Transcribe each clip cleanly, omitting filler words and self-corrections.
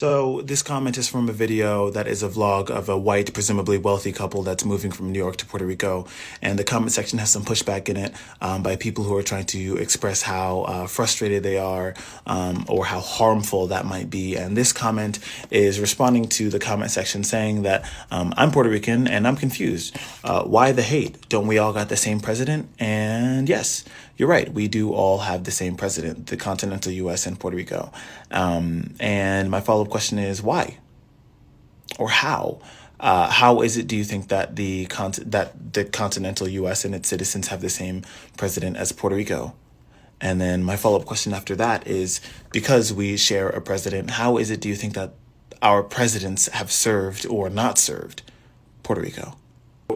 So this comment is from a video that is a vlog of a white, presumably wealthy couple that's moving from New York to Puerto Rico. And the comment section has some pushback in it by people who are trying to express how frustrated they are or how harmful that might be. And this comment is responding to the comment section saying that I'm Puerto Rican and I'm confused. Why the hate? Don't we all got the same president? And yes, you're right. We do all have the same president, the continental U.S. and Puerto Rico. And my follow-up question is why or how? How is it, do you think, that the continental U.S. and its citizens have the same president as Puerto Rico? And then my follow-up question after that is, because we share a president, how is it, do you think, that our presidents have served or not served Puerto Rico?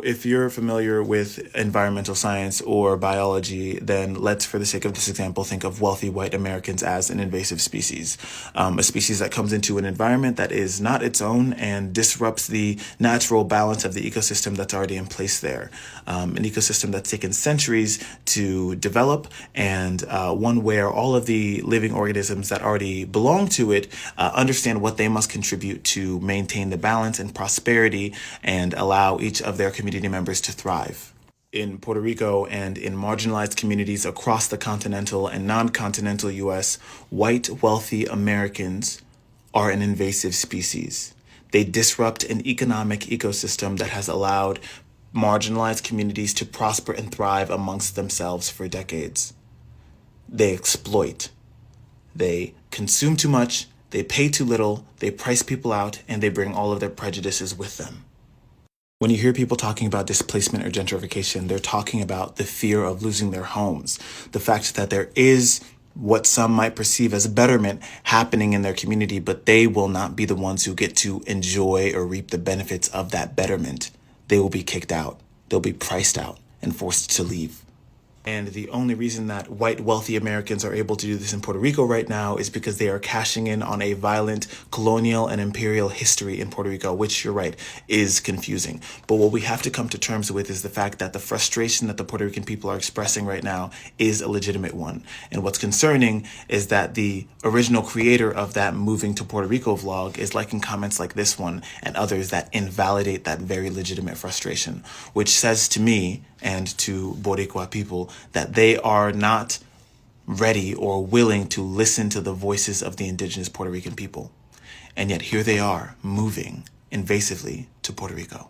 If you're familiar with environmental science or biology, then let's, for the sake of this example, think of wealthy white Americans as an invasive species, a species that comes into an environment that is not its own and disrupts the natural balance of the ecosystem that's already in place there. An ecosystem that's taken centuries to develop, and one where all of the living organisms that already belong to it understand what they must contribute to maintain the balance and prosperity and allow each of their community members to thrive. In Puerto Rico and in marginalized communities across the continental and non-continental U.S., white, wealthy Americans are an invasive species. They disrupt an economic ecosystem that has allowed marginalized communities to prosper and thrive amongst themselves for decades. They exploit. They consume too much, they pay too little, they price people out, and they bring all of their prejudices with them. When you hear people talking about displacement or gentrification, they're talking about the fear of losing their homes, the fact that there is what some might perceive as betterment happening in their community, but they will not be the ones who get to enjoy or reap the benefits of that betterment. They will be kicked out, they'll be priced out and forced to leave. And the only reason that white, wealthy Americans are able to do this in Puerto Rico right now is because they are cashing in on a violent colonial and imperial history in Puerto Rico, which, you're right, is confusing. But what we have to come to terms with is the fact that the frustration that the Puerto Rican people are expressing right now is a legitimate one. And what's concerning is that the original creator of that moving to Puerto Rico vlog is liking comments like this one and others that invalidate that very legitimate frustration, which says to me and to Boricua people that they are not ready or willing to listen to the voices of the indigenous Puerto Rican people. And yet here they are moving invasively to Puerto Rico.